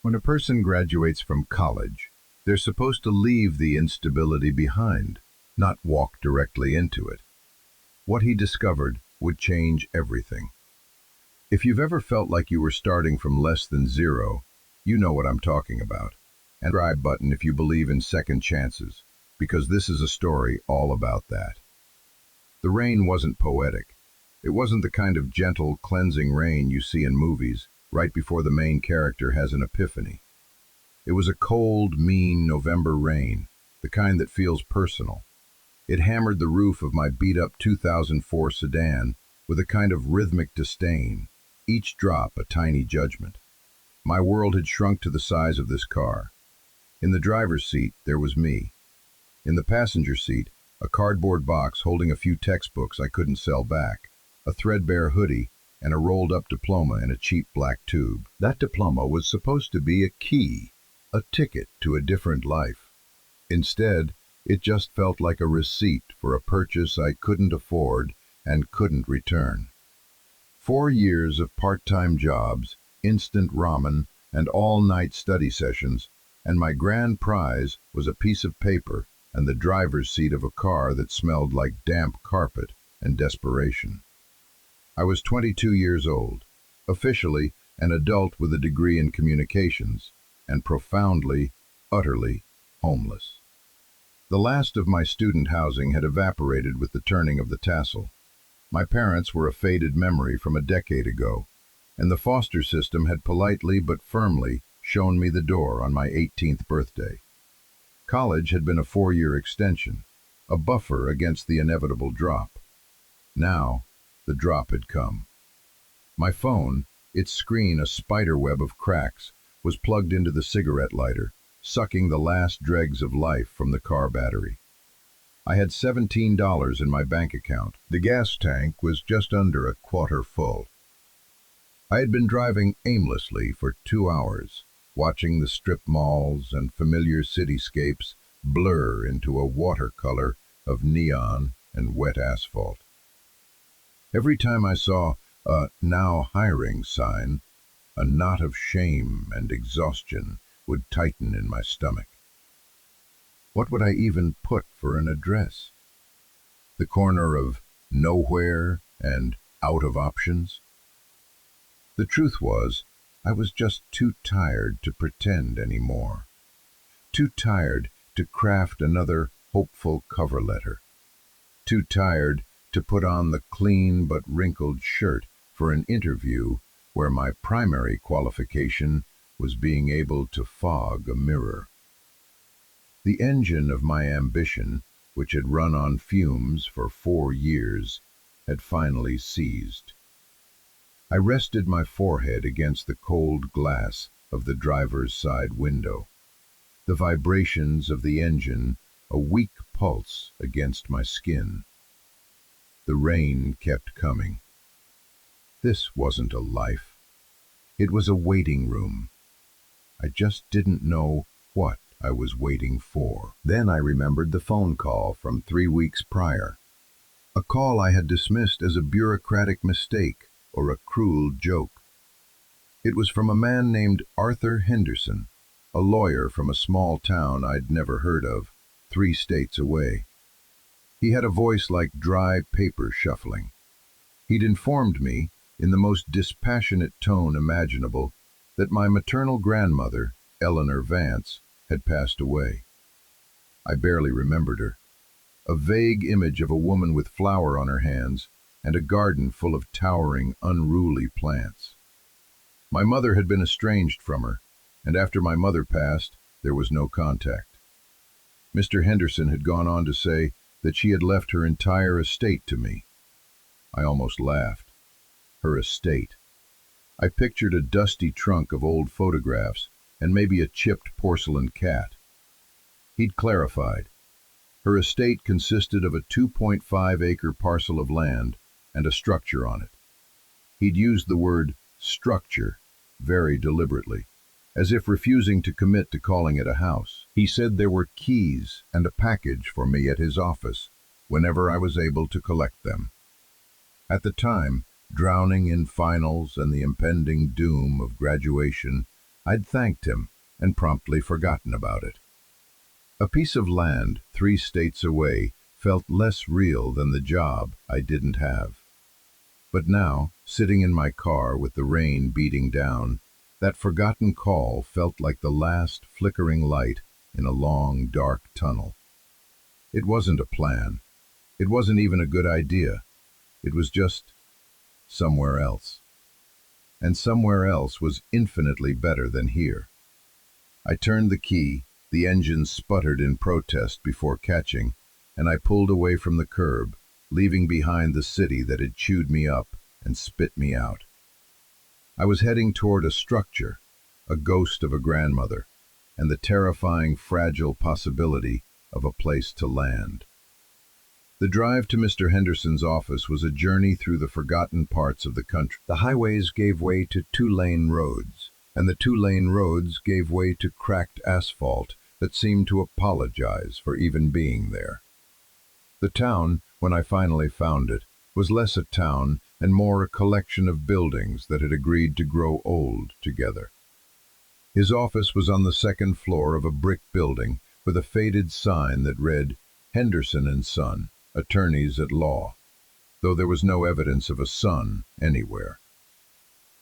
When a person graduates from college, they're supposed to leave the instability behind, not walk directly into it. What he discovered would change everything. If you've ever felt like you were starting from less than zero, you know what I'm talking about. And subscribe button if you believe in second chances, because this is a story all about that. The rain wasn't poetic. It wasn't the kind of gentle, cleansing rain you see in movies right before the main character has an epiphany. It was a cold, mean November rain, the kind that feels personal. It hammered the roof of my beat-up 2004 sedan with a kind of rhythmic disdain, each drop a tiny judgment. My world had shrunk to the size of this car. In the driver's seat, there was me. In the passenger seat, a cardboard box holding a few textbooks I couldn't sell back, a threadbare hoodie, and a rolled-up diploma in a cheap black tube. That diploma was supposed to be a key, a ticket to a different life. Instead, it just felt like a receipt for a purchase I couldn't afford and couldn't return. 4 years of part-time jobs, instant ramen, and all-night study sessions, and my grand prize was a piece of paper and the driver's seat of a car that smelled like damp carpet and desperation. I was 22 years old, officially an adult with a degree in communications, and profoundly, utterly homeless. The last of my student housing had evaporated with the turning of the tassel. My parents were a faded memory from a decade ago, and the foster system had politely but firmly shown me the door on my 18th birthday. College had been a 4-year extension, a buffer against the inevitable drop. Now, the drop had come. My phone, its screen a spiderweb of cracks, was plugged into the cigarette lighter, sucking the last dregs of life from the car battery. I had $17 in my bank account. The gas tank was just under a quarter full. I had been driving aimlessly for 2 hours, watching the strip malls and familiar cityscapes blur into a watercolor of neon and wet asphalt. Every time I saw a "now hiring" sign, a knot of shame and exhaustion would tighten in my stomach. What would I even put for an address? The corner of nowhere and out of options? The truth was, I was just too tired to pretend anymore. Too tired to craft another hopeful cover letter. Too tired to put on the clean but wrinkled shirt for an interview where my primary qualification was being able to fog a mirror. The engine of my ambition, which had run on fumes for 4 years, had finally seized. I rested my forehead against the cold glass of the driver's side window, the vibrations of the engine a weak pulse against my skin. The rain kept coming. This wasn't a life. It was a waiting room. I just didn't know what I was waiting for. Then I remembered the phone call from 3 weeks prior. A call I had dismissed as a bureaucratic mistake or a cruel joke. It was from a man named Arthur Henderson, a lawyer from a small town I'd never heard of, 3 states away. He had a voice like dry paper shuffling. He'd informed me, in the most dispassionate tone imaginable, that my maternal grandmother, Eleanor Vance, had passed away. I barely remembered her. A vague image of a woman with flour on her hands and a garden full of towering, unruly plants. My mother had been estranged from her, and after my mother passed, there was no contact. Mr. Henderson had gone on to say that she had left her entire estate to me. I almost laughed. Her estate. I pictured a dusty trunk of old photographs and maybe a chipped porcelain cat. He'd clarified. Her estate consisted of a 2.5-acre parcel of land and a structure on it. He'd used the word structure very deliberately, as if refusing to commit to calling it a house. He said there were keys and a package for me at his office whenever I was able to collect them. At the time, drowning in finals and the impending doom of graduation, I'd thanked him and promptly forgotten about it. A piece of land 3 states away felt less real than the job I didn't have. But now, sitting in my car with the rain beating down, that forgotten call felt like the last flickering light in a long, dark tunnel. It wasn't a plan. It wasn't even a good idea. It was just somewhere else. And somewhere else was infinitely better than here. I turned the key, the engine sputtered in protest before catching, and I pulled away from the curb, leaving behind the city that had chewed me up and spit me out. I was heading toward a structure, a ghost of a grandmother, and the terrifying, fragile possibility of a place to land. The drive to Mr. Henderson's office was a journey through the forgotten parts of the country. The highways gave way to 2-lane roads, and the 2-lane roads gave way to cracked asphalt that seemed to apologize for even being there. The town, when I finally found it, was less a town and more a collection of buildings that had agreed to grow old together. His office was on the 2nd floor of a brick building with a faded sign that read, "Henderson and Son, Attorneys at Law," though there was no evidence of a son anywhere.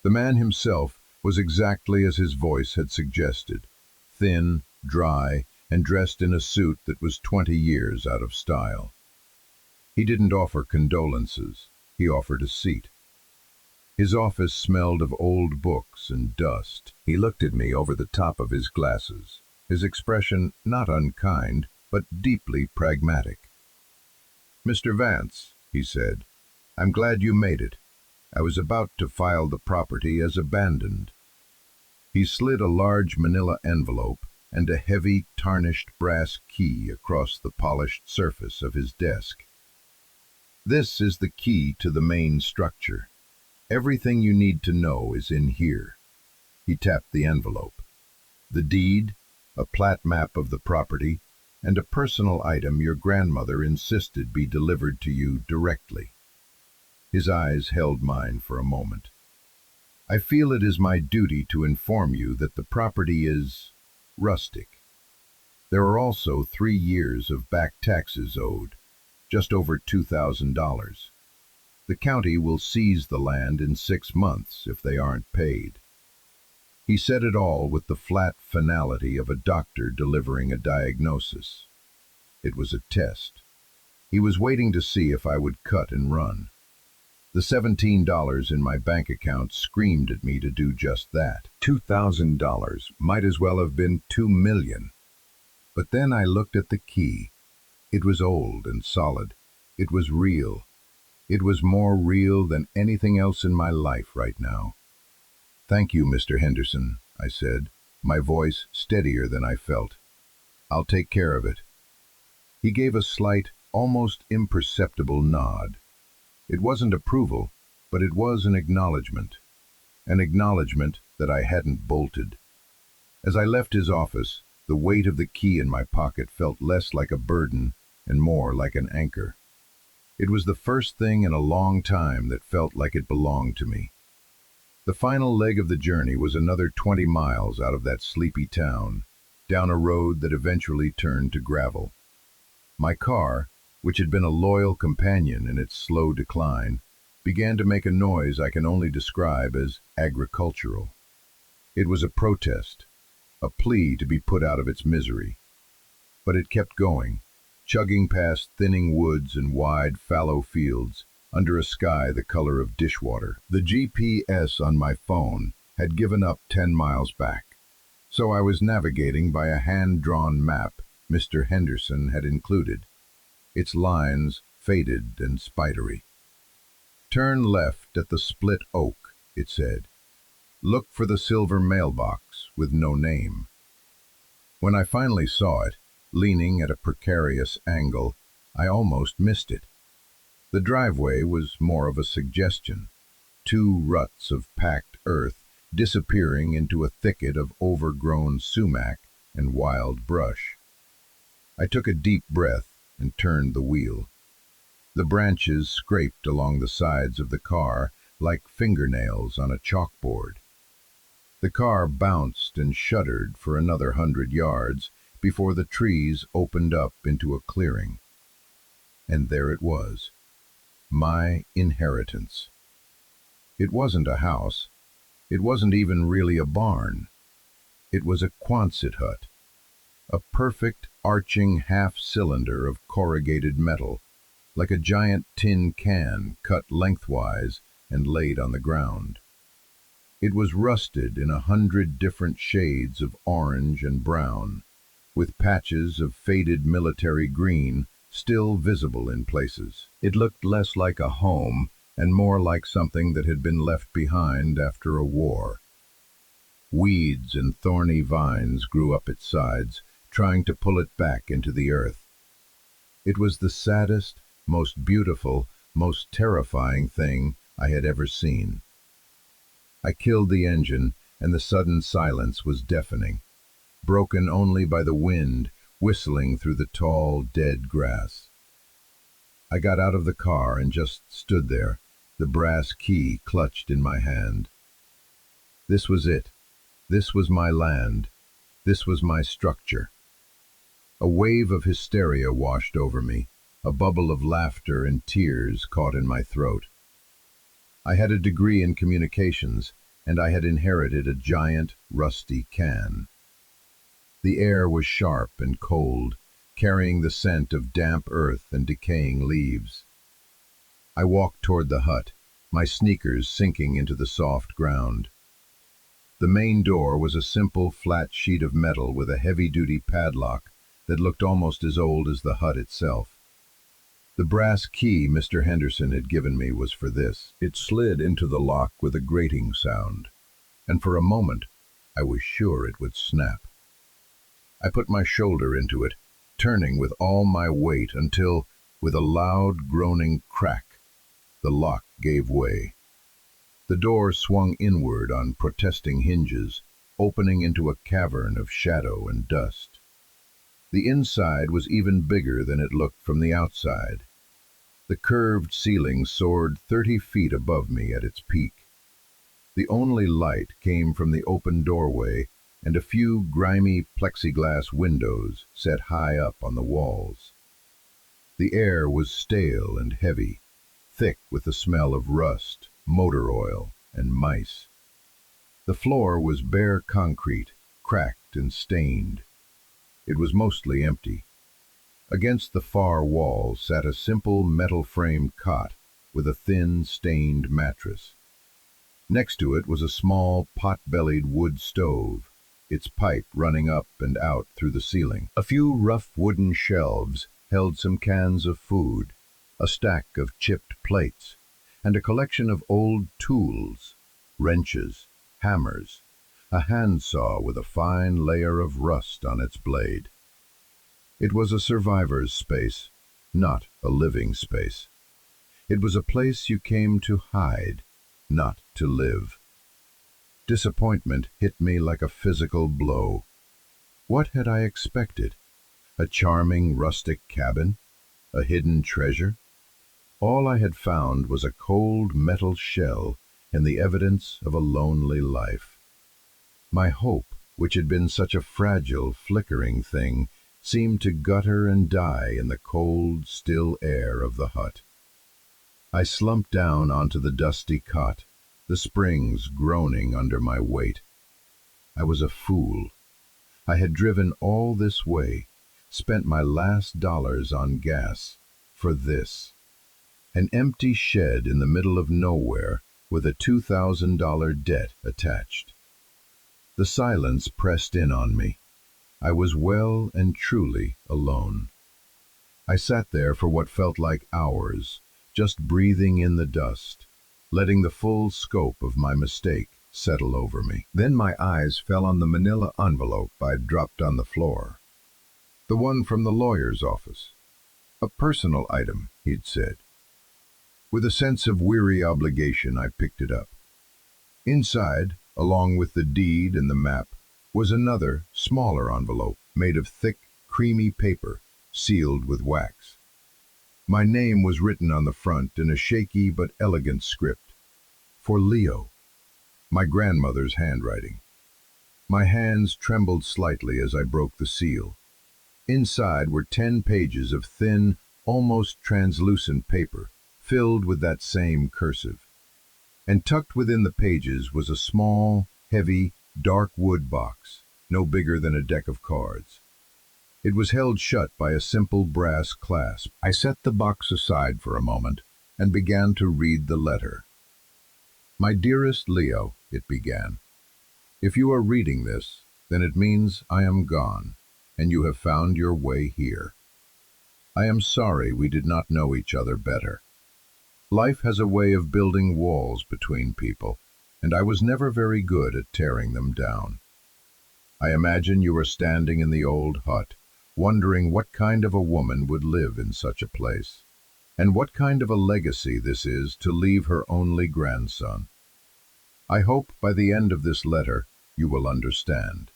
The man himself was exactly as his voice had suggested, thin, dry, and dressed in a suit that was 20 years out of style. He didn't offer condolences, he offered a seat. His office smelled of old books and dust. He looked at me over the top of his glasses, his expression not unkind, but deeply pragmatic. "Mr. Vance," he said, "I'm glad you made it. I was about to file the property as abandoned." He slid a large manila envelope and a heavy, tarnished brass key across the polished surface of his desk. "This is the key to the main structure. Everything you need to know is in here." He tapped the envelope. "The deed, a plat map of the property, and a personal item your grandmother insisted be delivered to you directly." His eyes held mine for a moment. "I feel it is my duty to inform you that the property is rustic. There are also 3 years of back taxes owed, just over $2,000. The county will seize the land in 6 months if they aren't paid." He said it all with the flat finality of a doctor delivering a diagnosis. It was a test. He was waiting to see if I would cut and run. The $17 in my bank account screamed at me to do just that. $2,000 might as well have been $2 million. But then I looked at the key. It was old and solid. It was real. It was more real than anything else in my life right now. "Thank you, Mr. Henderson," I said, my voice steadier than I felt. "I'll take care of it." He gave a slight, almost imperceptible nod. It wasn't approval, but it was an acknowledgement that I hadn't bolted. As I left his office, the weight of the key in my pocket felt less like a burden and more like an anchor. It was the first thing in a long time that felt like it belonged to me. The final leg of the journey was another 20 miles out of that sleepy town, down a road that eventually turned to gravel. My car, which had been a loyal companion in its slow decline, began to make a noise I can only describe as agricultural. It was a protest, a plea to be put out of its misery. But it kept going, chugging past thinning woods and wide, fallow fields, under a sky the color of dishwater. The GPS on my phone had given up 10 miles back, so I was navigating by a hand-drawn map Mr. Henderson had included, its lines faded and spidery. "Turn left at the split oak," it said. "Look for the silver mailbox with no name." When I finally saw it, leaning at a precarious angle, I almost missed it. The driveway was more of a suggestion, 2 ruts of packed earth disappearing into a thicket of overgrown sumac and wild brush. I took a deep breath and turned the wheel. The branches scraped along the sides of the car like fingernails on a chalkboard. The car bounced and shuddered for another 100 yards before the trees opened up into a clearing. And there it was, my inheritance. It wasn't a house. It wasn't even really a barn. It was a Quonset hut, a perfect arching half-cylinder of corrugated metal, like a giant tin can cut lengthwise and laid on the ground. It was rusted in 100 different shades of orange and brown, with patches of faded military green still visible in places. It looked less like a home and more like something that had been left behind after a war. Weeds and thorny vines grew up its sides, trying to pull it back into the earth. It was the saddest, most beautiful, most terrifying thing I had ever seen. I killed the engine, and the sudden silence was deafening, broken only by the wind whistling through the tall, dead grass. I got out of the car and just stood there, the brass key clutched in my hand. This was it. This was my land. This was my structure. A wave of hysteria washed over me, a bubble of laughter and tears caught in my throat. I had a degree in communications, and I had inherited a giant, rusty can. The air was sharp and cold, carrying the scent of damp earth and decaying leaves. I walked toward the hut, my sneakers sinking into the soft ground. The main door was a simple, flat sheet of metal with a heavy-duty padlock that looked almost as old as the hut itself. The brass key Mr. Henderson had given me was for this. It slid into the lock with a grating sound, and for a moment I was sure it would snap. I put my shoulder into it, turning with all my weight until, with a loud, groaning crack, the lock gave way. The door swung inward on protesting hinges, opening into a cavern of shadow and dust. The inside was even bigger than it looked from the outside. The curved ceiling soared 30 feet above me at its peak. The only light came from the open doorway and a few grimy plexiglass windows set high up on the walls. The air was stale and heavy, thick with the smell of rust, motor oil, and mice. The floor was bare concrete, cracked and stained. It was mostly empty. Against the far wall sat a simple metal-framed cot with a thin, stained mattress. Next to it was a small, pot-bellied wood stove, its pipe running up and out through the ceiling. A few rough wooden shelves held some cans of food, a stack of chipped plates, and a collection of old tools, wrenches, hammers, a handsaw with a fine layer of rust on its blade. It was a survivor's space, not a living space. It was a place you came to hide, not to live. Disappointment hit me like a physical blow. What had I expected? A charming rustic cabin? A hidden treasure? All I had found was a cold metal shell and the evidence of a lonely life. My hope, which had been such a fragile, flickering thing, seemed to gutter and die in the cold, still air of the hut. I slumped down onto the dusty cot, the springs groaning under my weight. I was a fool. I had driven all this way, spent my last dollars on gas, for this. An empty shed in the middle of nowhere with a $2,000 debt attached. The silence pressed in on me. I was well and truly alone. I sat there for what felt like hours, just breathing in the dust, letting the full scope of my mistake settle over me. Then my eyes fell on the manila envelope I'd dropped on the floor. The one from the lawyer's office. A personal item, he'd said. With a sense of weary obligation, I picked it up. Inside, along with the deed and the map, was another, smaller envelope made of thick, creamy paper, sealed with wax. My name was written on the front in a shaky but elegant script. For Leo. My grandmother's handwriting. My hands trembled slightly as I broke the seal. Inside were 10 pages of thin, almost translucent paper, filled with that same cursive. And tucked within the pages was a small, heavy, dark wood box, no bigger than a deck of cards. It was held shut by a simple brass clasp. I set the box aside for a moment and began to read the letter. "My dearest Leo," it began, "if you are reading this, then it means I am gone, and you have found your way here. I am sorry we did not know each other better. Life has a way of building walls between people, and I was never very good at tearing them down. I imagine you are standing in the old hut, wondering what kind of a woman would live in such a place, and what kind of a legacy this is to leave her only grandson. I hope by the end of this letter you will understand."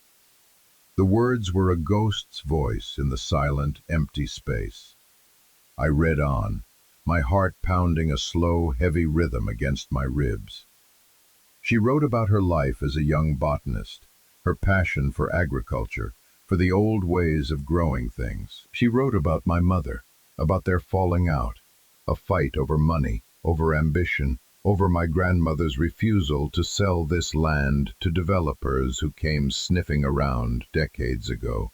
The words were a ghost's voice in the silent, empty space. I read on, my heart pounding a slow, heavy rhythm against my ribs. She wrote about her life as a young botanist, her passion for agriculture, for the old ways of growing things. She wrote about my mother, about their falling out, a fight over money, over ambition, over my grandmother's refusal to sell this land to developers who came sniffing around decades ago.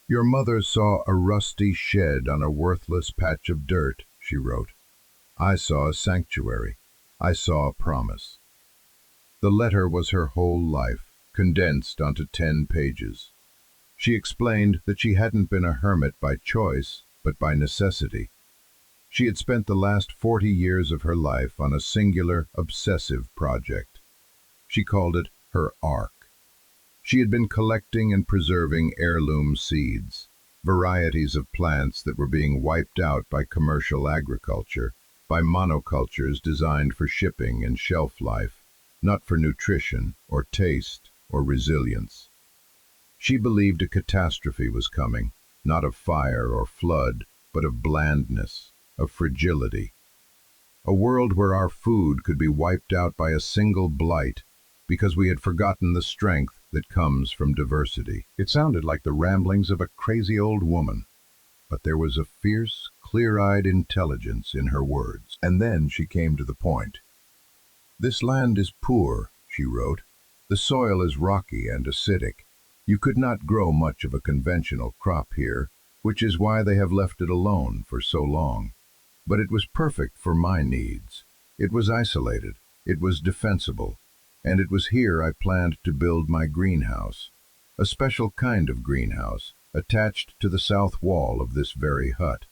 "Your mother saw a rusty shed on a worthless patch of dirt," she wrote. "I saw a sanctuary. I saw a promise." The letter was her whole life, condensed onto 10 pages. She explained that she hadn't been a hermit by choice, but by necessity. She had spent the last 40 years of her life on a singular, obsessive project. She called it her ark. She had been collecting and preserving heirloom seeds, varieties of plants that were being wiped out by commercial agriculture, by monocultures designed for shipping and shelf life, not for nutrition or taste or resilience. She believed a catastrophe was coming, not of fire or flood, but of blandness, of fragility. A world where our food could be wiped out by a single blight because we had forgotten the strength that comes from diversity. It sounded like the ramblings of a crazy old woman, but there was a fierce, clear-eyed intelligence in her words. And then she came to the point. "This land is poor," she wrote. "The soil is rocky and acidic. You could not grow much of a conventional crop here, which is why they have left it alone for so long. But it was perfect for my needs. It was isolated, it was defensible, and it was here I planned to build my greenhouse, a special kind of greenhouse, attached to the south wall of this very hut,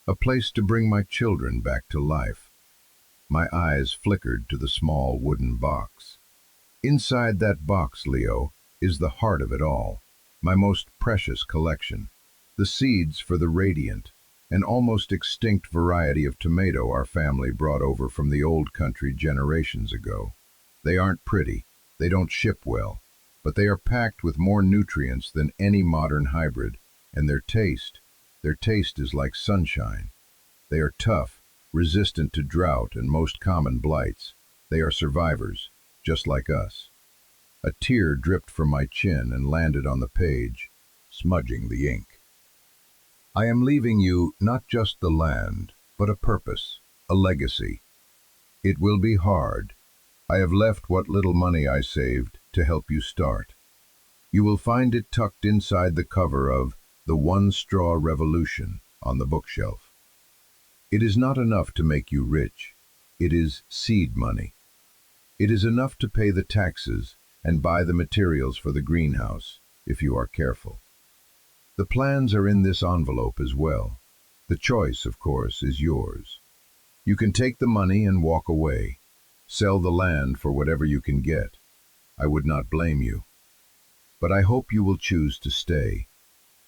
a place to bring my children back to life." My eyes flickered to the small wooden box. Inside that box, Leo, is the heart of it all, my most precious collection, the seeds for the radiant, an almost extinct variety of tomato our family brought over from the old country generations ago. They aren't pretty, they don't ship well, but they are packed with more nutrients than any modern hybrid, and their taste is like sunshine. They are tough, resistant to drought and most common blights. They are survivors, just like us. A tear dripped from my chin and landed on the page, smudging the ink. "I am leaving you not just the land, but a purpose, a legacy. It will be hard. I have left what little money I saved to help you start. You will find it tucked inside the cover of The One Straw Revolution on the bookshelf. It is not enough to make you rich. It is seed money. It is enough to pay the taxes and buy the materials for the greenhouse, if you are careful. The plans are in this envelope as well. The choice, of course, is yours. You can take the money and walk away. Sell the land for whatever you can get. I would not blame you. But I hope you will choose to stay.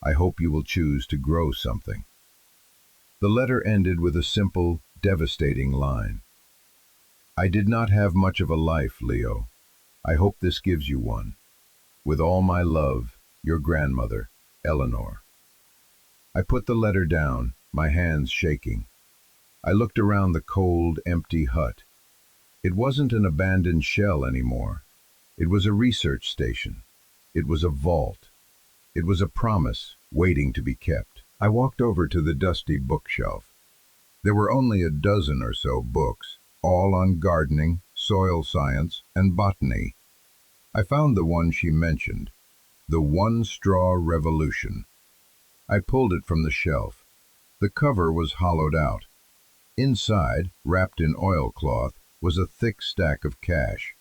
I hope you will choose to grow something." The letter ended with a simple, devastating line. "I did not have much of a life, Leo. I hope this gives you one. With all my love, your grandmother, Eleanor." I put the letter down, my hands shaking. I looked around the cold, empty hut. It wasn't an abandoned shell anymore. It was a research station, It was a vault. It was a promise waiting to be kept. I walked over to the dusty bookshelf. There were only a dozen or so books, all on gardening, soil science, and botany. I found the one she mentioned, The One Straw Revolution. I pulled it from the shelf. The cover was hollowed out. Inside, wrapped in oilcloth, was a thick stack of cash.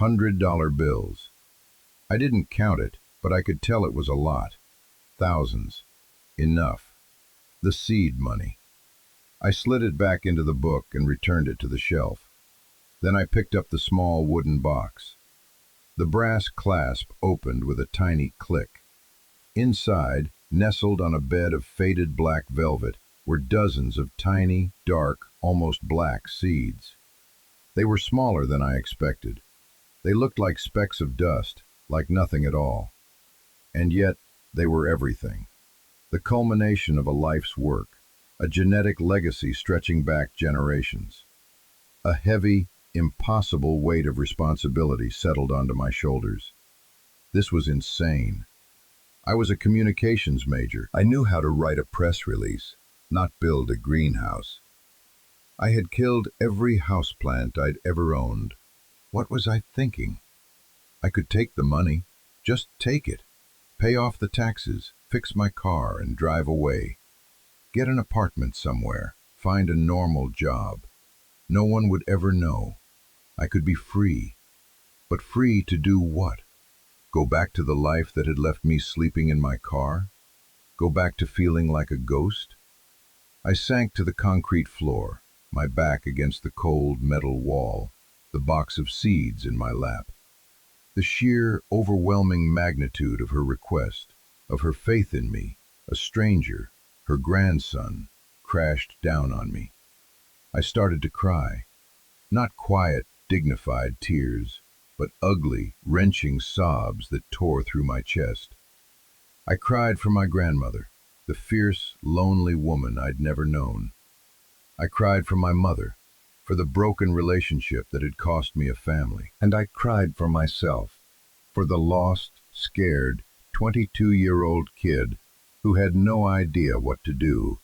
$100 bills. I didn't count it, but I could tell it was a lot. Thousands. Enough. The seed money. I slid it back into the book and returned it to the shelf. Then I picked up the small wooden box. The brass clasp opened with a tiny click. Inside, nestled on a bed of faded black velvet, were dozens of tiny, dark, almost black seeds. They were smaller than I expected. They looked like specks of dust, like nothing at all. And yet, they were everything. The culmination of a life's work, a genetic legacy stretching back generations. A heavy, impossible weight of responsibility settled onto my shoulders. This was insane. I was a communications major. I knew how to write a press release, not build a greenhouse. I had killed every houseplant I'd ever owned. What was I thinking? I could take the money, just take it, pay off the taxes, fix my car, and drive away. Get an apartment somewhere, find a normal job. No one would ever know. I could be free. But free to do what? Go back to the life that had left me sleeping in my car? Go back to feeling like a ghost? I sank to the concrete floor, my back against the cold metal wall, the box of seeds in my lap. The sheer, overwhelming magnitude of her request, of her faith in me, a stranger, her grandson, crashed down on me. I started to cry. Not quiet, dignified tears, but ugly, wrenching sobs that tore through my chest. I cried for my grandmother, the fierce, lonely woman I'd never known. I cried for my mother, for the broken relationship that had cost me a family. And I cried for myself, for the lost, scared, 22-year-old kid who had no idea what to do,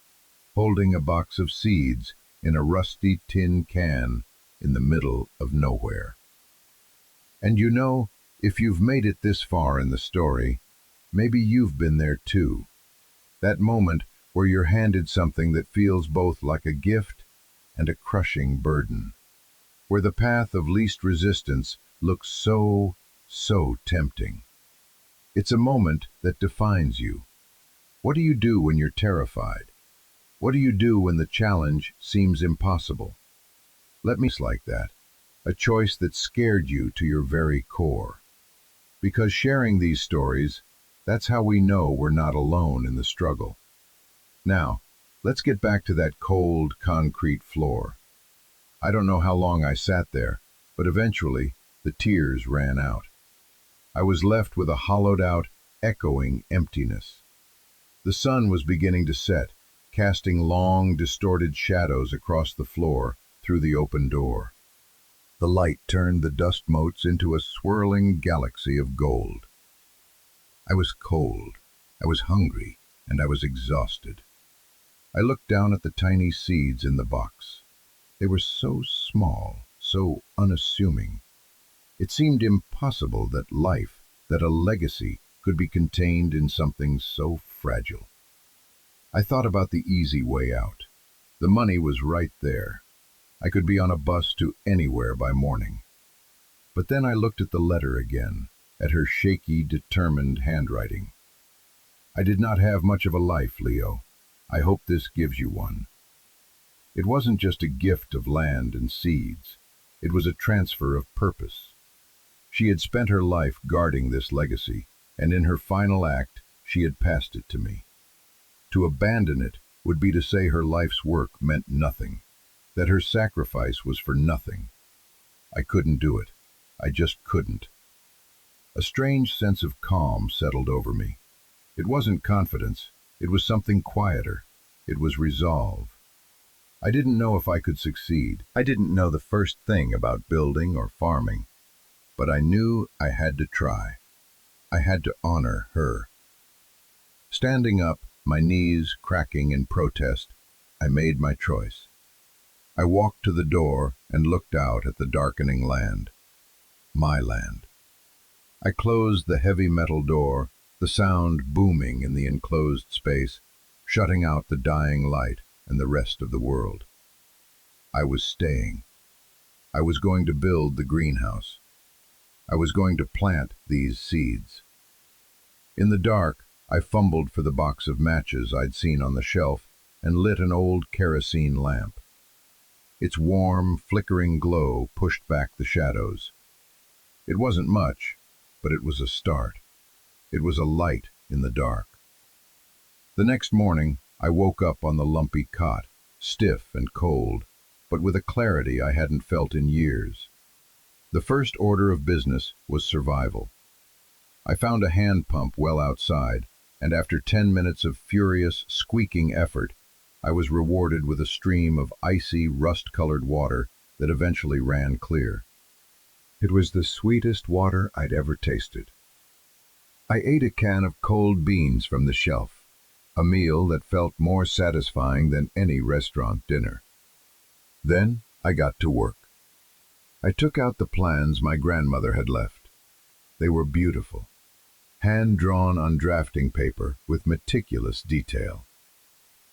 holding a box of seeds in a rusty tin can in the middle of nowhere. And you know, if you've made it this far in the story, maybe you've been there too. That moment where you're handed something that feels both like a gift and a crushing burden. Where the path of least resistance looks so tempting. It's a moment that defines you. What do you do when you're terrified? What do you do when the challenge seems impossible? Let me like that. A choice that scared you to your very core. Because sharing these stories, that's how we know we're not alone in the struggle. Now, let's get back to that cold, concrete floor. I don't know how long I sat there, but eventually, the tears ran out. I was left with a hollowed-out, echoing emptiness. The sun was beginning to set, casting long, distorted shadows across the floor through the open door. The light turned the dust motes into a swirling galaxy of gold. I was cold, I was hungry, and I was exhausted. I looked down at the tiny seeds in the box. They were so small, so unassuming. It seemed impossible that life, that a legacy, could be contained in something so fragile. I thought about the easy way out. The money was right there. I could be on a bus to anywhere by morning. But then I looked at the letter again, at her shaky, determined handwriting. I did not have much of a life, Leo. I hope this gives you one. It wasn't just a gift of land and seeds. It was a transfer of purpose. She had spent her life guarding this legacy, and in her final act, she had passed it to me. To abandon it would be to say her life's work meant nothing, that her sacrifice was for nothing. I couldn't do it. I just couldn't. A strange sense of calm settled over me. It wasn't confidence. It was something quieter. It was resolve. I didn't know if I could succeed. I didn't know the first thing about building or farming. But I knew I had to try. I had to honor her. Standing up, my knees cracking in protest, I made my choice. I walked to the door and looked out at the darkening land. My land. I closed the heavy metal door, the sound booming in the enclosed space, shutting out the dying light and the rest of the world. I was staying. I was going to build the greenhouse. I was going to plant these seeds. In the dark, I fumbled for the box of matches I'd seen on the shelf and lit an old kerosene lamp. Its warm, flickering glow pushed back the shadows. It wasn't much, but it was a start. It was a light in the dark. The next morning, I woke up on the lumpy cot, stiff and cold, but with a clarity I hadn't felt in years. The first order of business was survival. I found a hand pump well outside, and after 10 minutes of furious, squeaking effort, I was rewarded with a stream of icy, rust-colored water that eventually ran clear. It was the sweetest water I'd ever tasted. I ate a can of cold beans from the shelf, a meal that felt more satisfying than any restaurant dinner. Then I got to work. I took out the plans my grandmother had left. They were beautiful, hand-drawn on drafting paper with meticulous detail.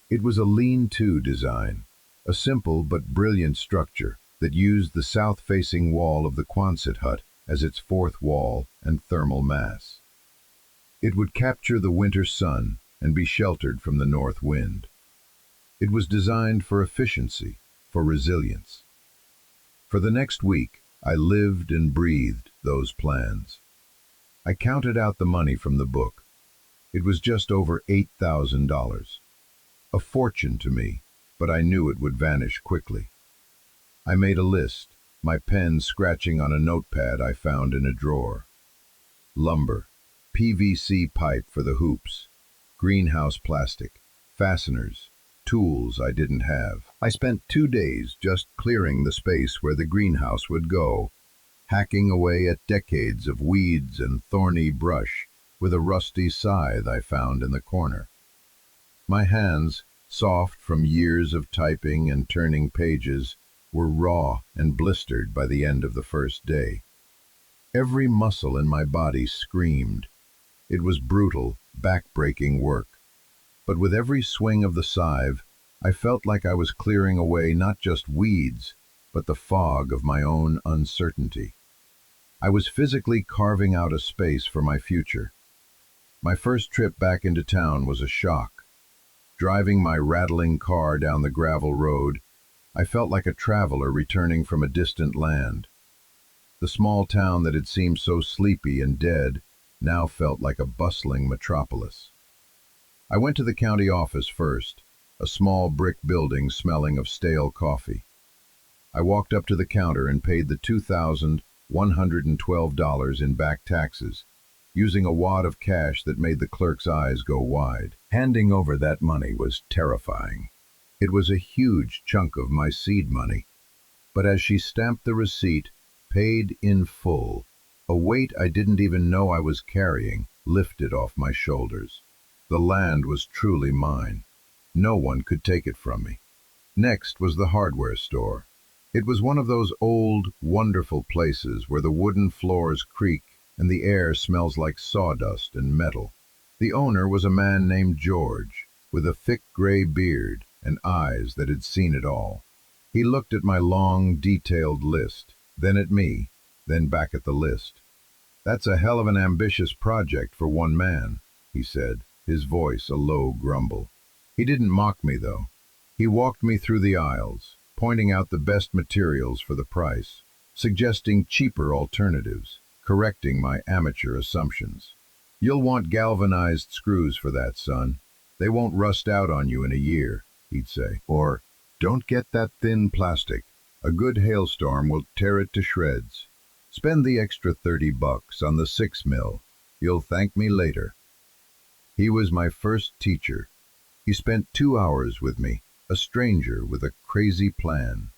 It was a lean-to design, a simple but brilliant structure that used the south-facing wall of the Quonset hut as its fourth wall and thermal mass. It would capture the winter sun and be sheltered from the north wind. It was designed for efficiency, for resilience. For the next week, I lived and breathed those plans. I counted out the money from the book. It was just over $8,000. A fortune to me, but I knew it would vanish quickly. I made a list, my pen scratching on a notepad I found in a drawer. Lumber, PVC pipe for the hoops, greenhouse plastic, fasteners, tools I didn't have. I spent 2 days just clearing the space where the greenhouse would go, hacking away at decades of weeds and thorny brush with a rusty scythe I found in the corner. My hands, soft from years of typing and turning pages, were raw and blistered by the end of the first day. Every muscle in my body screamed. It was brutal, back-breaking work. But with every swing of the scythe, I felt like I was clearing away not just weeds, but the fog of my own uncertainty. I was physically carving out a space for my future. My first trip back into town was a shock. Driving my rattling car down the gravel road, I felt like a traveler returning from a distant land. The small town that had seemed so sleepy and dead now felt like a bustling metropolis. I went to the county office first, a small brick building smelling of stale coffee. I walked up to the counter and paid the $2,112 in back taxes, using a wad of cash that made the clerk's eyes go wide. Handing over that money was terrifying. It was a huge chunk of my seed money. But as she stamped the receipt, paid in full, a weight I didn't even know I was carrying lifted off my shoulders. The land was truly mine. No one could take it from me. Next was the hardware store. It was one of those old, wonderful places where the wooden floors creak and the air smells like sawdust and metal. The owner was a man named George, with a thick gray beard and eyes that had seen it all. He looked at my long, detailed list, then at me, then back at the list. "That's a hell of an ambitious project for one man," he said, his voice a low grumble. He didn't mock me, though. He walked me through the aisles, pointing out the best materials for the price, suggesting cheaper alternatives, correcting my amateur assumptions. "You'll want galvanized screws for that, son. They won't rust out on you in a year," he'd say. Or, "Don't get that thin plastic. A good hailstorm will tear it to shreds. Spend the extra $30 on the 6 mil. You'll thank me later." He was my first teacher. He spent 2 hours with me, a stranger with a crazy plan.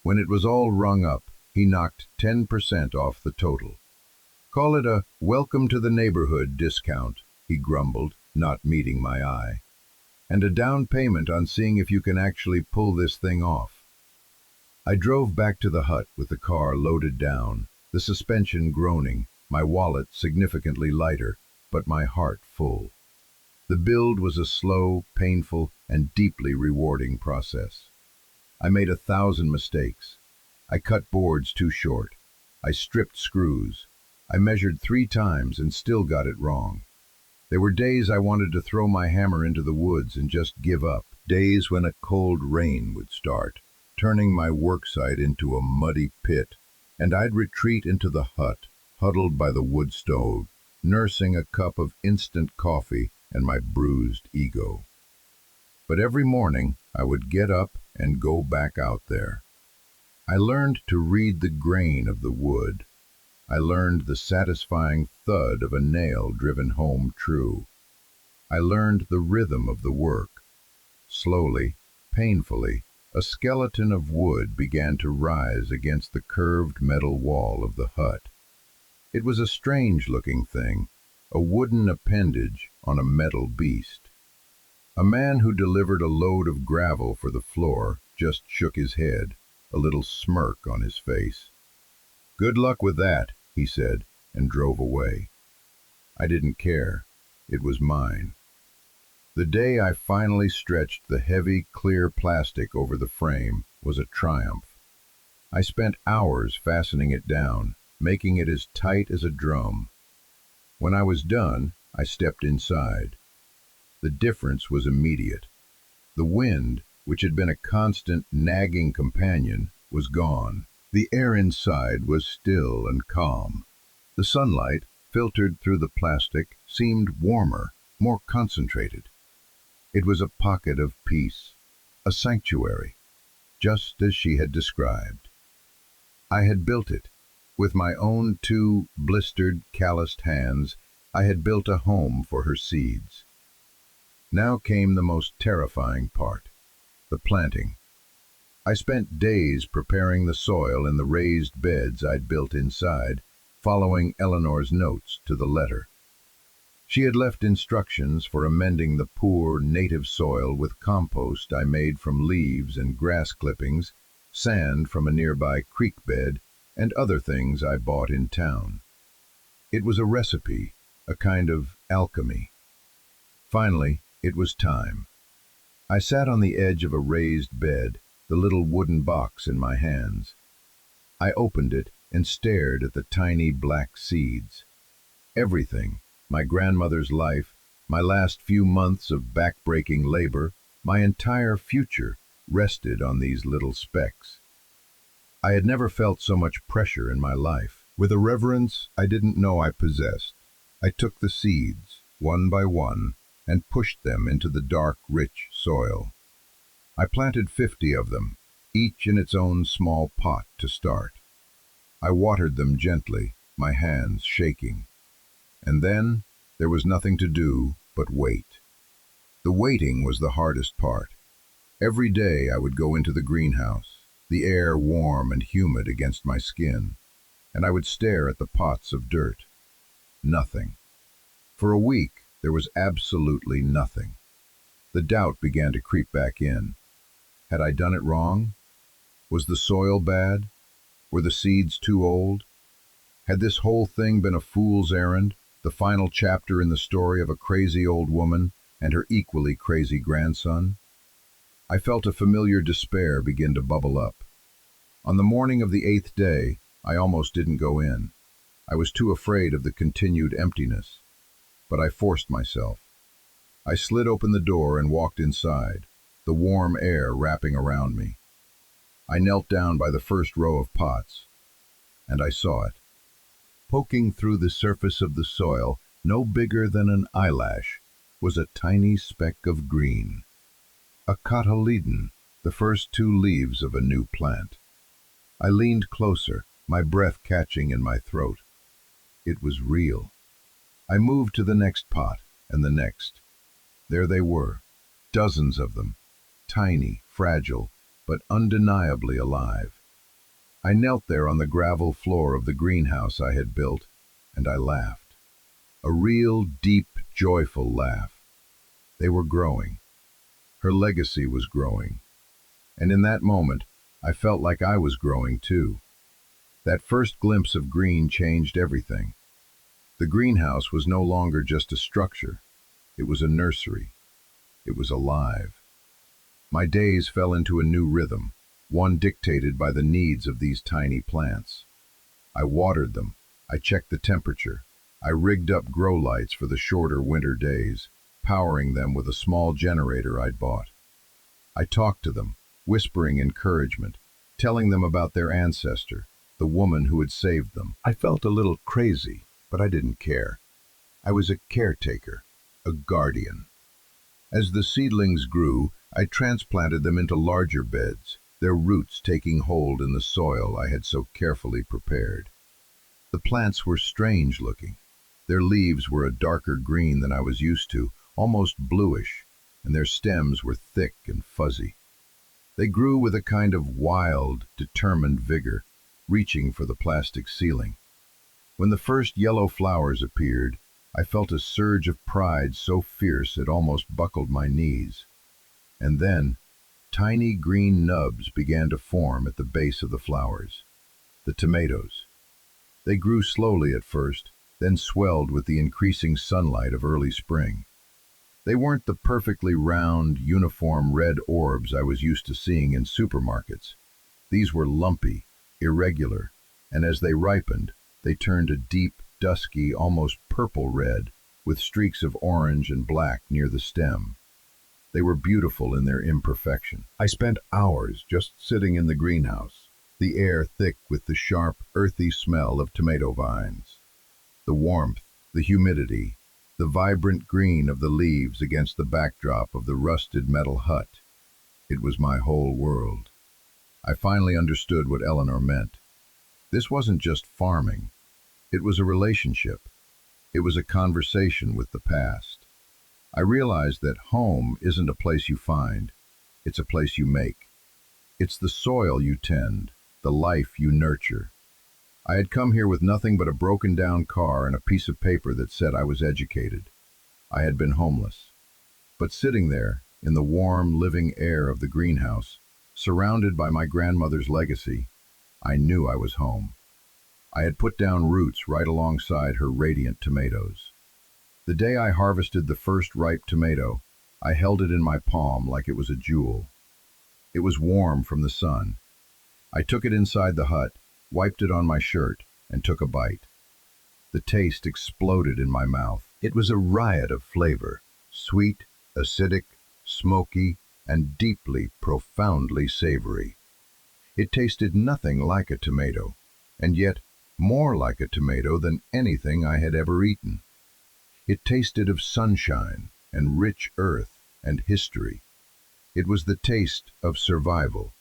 When it was all rung up, he knocked 10% off the total. Call it a welcome to the neighborhood discount, he grumbled, not meeting my eye. And a down payment on seeing if you can actually pull this thing off. I drove back to the hut with the car loaded down, the suspension groaning, my wallet significantly lighter, but my heart full. The build was a slow, painful, and deeply rewarding process. I made 1,000 mistakes. I cut boards too short. I stripped screws. I measured 3 times and still got it wrong. There were days I wanted to throw my hammer into the woods and just give up. Days when a cold rain would start, turning my worksite into a muddy pit, and I'd retreat into the hut, huddled by the wood stove, nursing a cup of instant coffee and my bruised ego. But every morning I would get up and go back out there. I learned to read the grain of the wood. I learned the satisfying thud of a nail driven home true. I learned the rhythm of the work. Slowly, painfully, a skeleton of wood began to rise against the curved metal wall of the hut. It was a strange-looking thing, a wooden appendage on a metal beast. A man who delivered a load of gravel for the floor just shook his head, a little smirk on his face. "Good luck with that," he said, and drove away. I didn't care. It was mine. The day I finally stretched the heavy, clear plastic over the frame was a triumph. I spent hours fastening it down, making it as tight as a drum. When I was done, I stepped inside. The difference was immediate. The wind, which had been a constant, nagging companion, was gone. The air inside was still and calm. The sunlight, filtered through the plastic, seemed warmer, more concentrated. It was a pocket of peace, a sanctuary, just as she had described. I had built it. With my own 2 blistered, calloused hands, I had built a home for her seeds. Now came the most terrifying part, the planting. I spent days preparing the soil in the raised beds I'd built inside, following Eleanor's notes to the letter. She had left instructions for amending the poor, native soil with compost I made from leaves and grass clippings, sand from a nearby creek bed, and other things I bought in town. It was a recipe, a kind of alchemy. Finally, it was time. I sat on the edge of a raised bed, the little wooden box in my hands. I opened it and stared at the tiny black seeds. Everything, my grandmother's life, my last few months of back-breaking labor, my entire future, rested on these little specks. I had never felt so much pressure in my life. With a reverence I didn't know I possessed, I took the seeds, one by one, and pushed them into the dark, rich soil. I planted 50 of them, each in its own small pot to start. I watered them gently, my hands shaking. And then there was nothing to do but wait. The waiting was the hardest part. Every day I would go into the greenhouse, the air warm and humid against my skin, and I would stare at the pots of dirt. Nothing. For a week, there was absolutely nothing. The doubt began to creep back in. Had I done it wrong? Was the soil bad? Were the seeds too old? Had this whole thing been a fool's errand, the final chapter in the story of a crazy old woman and her equally crazy grandson? I felt a familiar despair begin to bubble up. On the morning of the 8th day, I almost didn't go in. I was too afraid of the continued emptiness. But I forced myself. I slid open the door and walked inside, the warm air wrapping around me. I knelt down by the first row of pots, and I saw it. Poking through the surface of the soil, no bigger than an eyelash, was a tiny speck of green. A cotyledon, the first 2 leaves of a new plant. I leaned closer, my breath catching in my throat. It was real. I moved to the next pot, and the next. There they were, dozens of them, tiny, fragile, but undeniably alive. I knelt there on the gravel floor of the greenhouse I had built, and I laughed. A real, deep, joyful laugh. They were growing. Her legacy was growing. And in that moment, I felt like I was growing too. That first glimpse of green changed everything. The greenhouse was no longer just a structure. It was a nursery. It was alive. My days fell into a new rhythm, one dictated by the needs of these tiny plants. I watered them. I checked the temperature. I rigged up grow lights for the shorter winter days, powering them with a small generator I'd bought. I talked to them, whispering encouragement, telling them about their ancestor, the woman who had saved them. I felt a little crazy, but I didn't care. I was a caretaker, a guardian. As the seedlings grew, I transplanted them into larger beds, their roots taking hold in the soil I had so carefully prepared. The plants were strange looking. Their leaves were a darker green than I was used to, almost bluish, and their stems were thick and fuzzy. They grew with a kind of wild, determined vigor, reaching for the plastic ceiling. When the first yellow flowers appeared, I felt a surge of pride so fierce it almost buckled my knees. And then, tiny green nubs began to form at the base of the flowers. The tomatoes. They grew slowly at first, then swelled with the increasing sunlight of early spring. They weren't the perfectly round, uniform red orbs I was used to seeing in supermarkets. These were lumpy, irregular, and as they ripened, they turned a deep, dusky, almost purple red, with streaks of orange and black near the stem. They were beautiful in their imperfection. I spent hours just sitting in the greenhouse, the air thick with the sharp, earthy smell of tomato vines. The warmth, the humidity, the vibrant green of the leaves against the backdrop of the rusted metal hut. It was my whole world. I finally understood what Eleanor meant. This wasn't just farming. It was a relationship. It was a conversation with the past. I realized that home isn't a place you find. It's a place you make. It's the soil you tend, the life you nurture. I had come here with nothing but a broken-down car and a piece of paper that said I was educated. I had been homeless. But sitting there, in the warm, living air of the greenhouse, surrounded by my grandmother's legacy, I knew I was home. I had put down roots right alongside her radiant tomatoes. The day I harvested the first ripe tomato, I held it in my palm like it was a jewel. It was warm from the sun. I took it inside the hut, wiped it on my shirt, and took a bite. The taste exploded in my mouth. It was a riot of flavor, sweet, acidic, smoky, and deeply, profoundly savory. It tasted nothing like a tomato, and yet more like a tomato than anything I had ever eaten. It tasted of sunshine and rich earth and history. It was the taste of survival.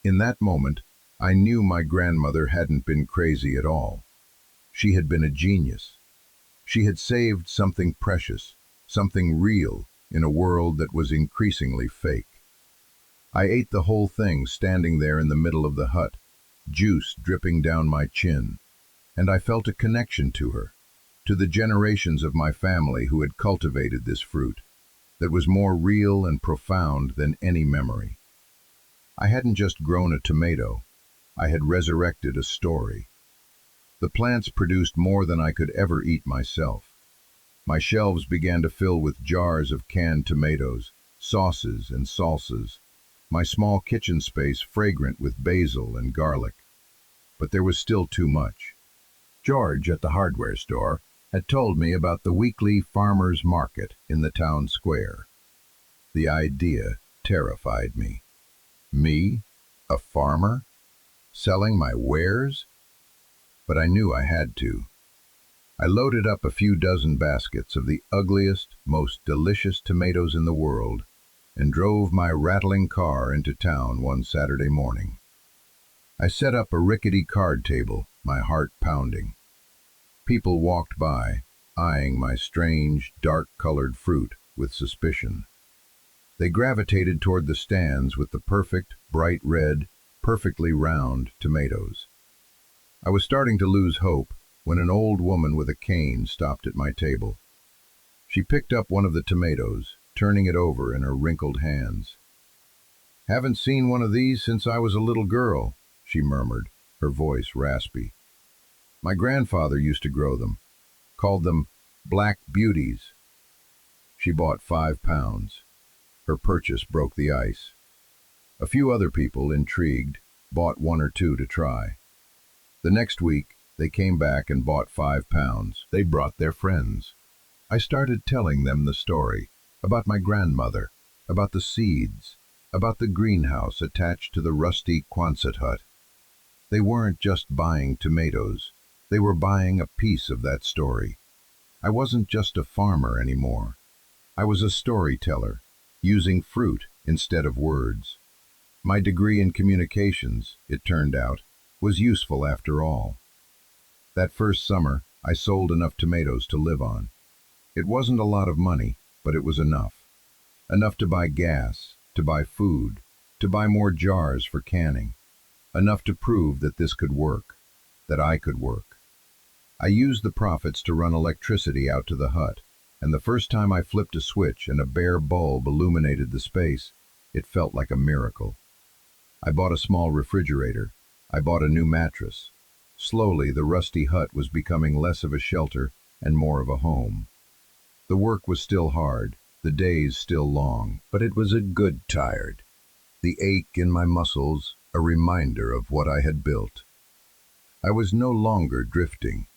In that moment, I knew my grandmother hadn't been crazy at all. She had been a genius. She had saved something precious, something real, in a world that was increasingly fake. I ate the whole thing standing there in the middle of the hut, juice dripping down my chin, and I felt a connection to her, to the generations of my family who had cultivated this fruit, that was more real and profound than any memory. I hadn't just grown a tomato, I had resurrected a story. The plants produced more than I could ever eat myself. My shelves began to fill with jars of canned tomatoes, sauces and salsas, my small kitchen space fragrant with basil and garlic. But there was still too much. George at the hardware store had told me about the weekly farmers' market in the town square. The idea terrified me. Me, a farmer, selling my wares? But I knew I had to. I loaded up a few dozen baskets of the ugliest, most delicious tomatoes in the world and drove my rattling car into town one Saturday morning. I set up a rickety card table, my heart pounding. People walked by, eyeing my strange, dark-colored fruit with suspicion. They gravitated toward the stands with the perfect, bright red, perfectly round tomatoes. I was starting to lose hope, when an old woman with a cane stopped at my table. She picked up one of the tomatoes, turning it over in her wrinkled hands. "Haven't seen one of these since I was a little girl," she murmured, her voice raspy. "My grandfather used to grow them, called them black beauties." She bought 5 pounds. Her purchase broke the ice. A few other people, intrigued, bought 1 or 2 to try. The next week, they came back and bought 5 pounds. They brought their friends. I started telling them the story, about my grandmother, about the seeds, about the greenhouse attached to the rusty Quonset hut. They weren't just buying tomatoes, they were buying a piece of that story. I wasn't just a farmer anymore. I was a storyteller, using fruit instead of words. My degree in communications, it turned out, was useful after all. That first summer, I sold enough tomatoes to live on. It wasn't a lot of money, but it was enough. Enough to buy gas, to buy food, to buy more jars for canning. Enough to prove that this could work, that I could work. I used the profits to run electricity out to the hut, and the first time I flipped a switch and a bare bulb illuminated the space, it felt like a miracle. I bought a small refrigerator. I bought a new mattress. Slowly, the rusty hut was becoming less of a shelter and more of a home. The work was still hard, the days still long, but it was a good tired. The ache in my muscles, a reminder of what I had built. I was no longer drifting.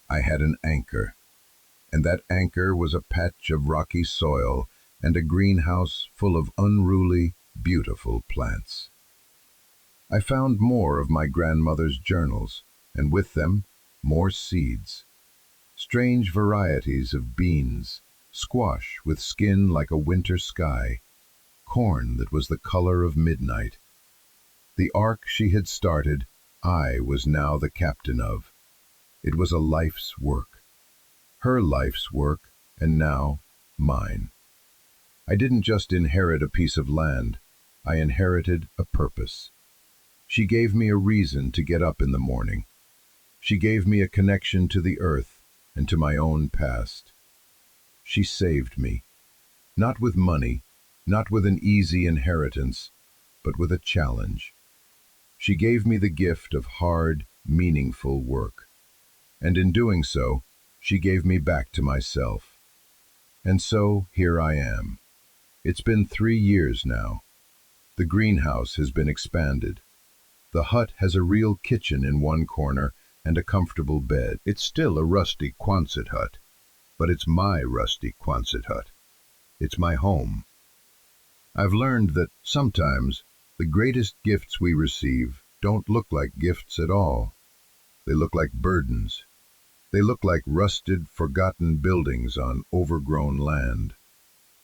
I had an anchor. And that anchor was a patch of rocky soil and a greenhouse full of unruly, beautiful plants. I found more of my grandmother's journals, and with them, more seeds. Strange varieties of beans, squash with skin like a winter sky, corn that was the color of midnight. The ark she had started, I was now the captain of. It was a life's work. Her life's work, and now mine. I didn't just inherit a piece of land, I inherited a purpose. She gave me a reason to get up in the morning. She gave me a connection to the earth and to my own past. She saved me, not with money, not with an easy inheritance, but with a challenge. She gave me the gift of hard, meaningful work. And in doing so, she gave me back to myself. And so, here I am. It's been 3 years now. The greenhouse has been expanded. The hut has a real kitchen in one corner and a comfortable bed. It's still a rusty Quonset hut, but it's my rusty Quonset hut. It's my home. I've learned that sometimes the greatest gifts we receive don't look like gifts at all. They look like burdens. They look like rusted, forgotten buildings on overgrown land.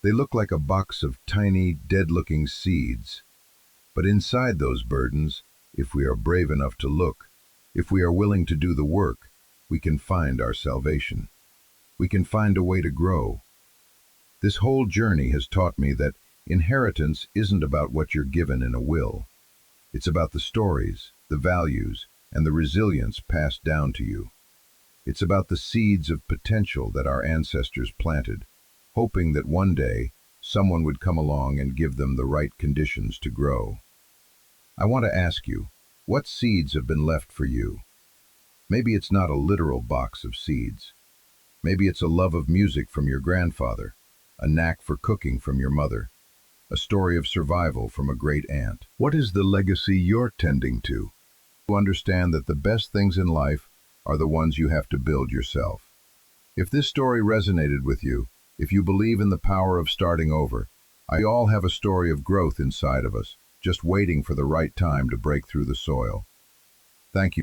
They look like a box of tiny, dead-looking seeds. But inside those burdens, if we are brave enough to look, if we are willing to do the work, we can find our salvation. We can find a way to grow. This whole journey has taught me that inheritance isn't about what you're given in a will. It's about the stories, the values, and the resilience passed down to you. It's about the seeds of potential that our ancestors planted, hoping that one day someone would come along and give them the right conditions to grow. I want to ask you, what seeds have been left for you? Maybe it's not a literal box of seeds. Maybe it's a love of music from your grandfather, a knack for cooking from your mother, a story of survival from a great aunt. What is the legacy you're tending to? To understand that the best things in life are the ones you have to build yourself. If this story resonated with you, if you believe in the power of starting over, we all have a story of growth inside of us, just waiting for the right time to break through the soil. Thank you.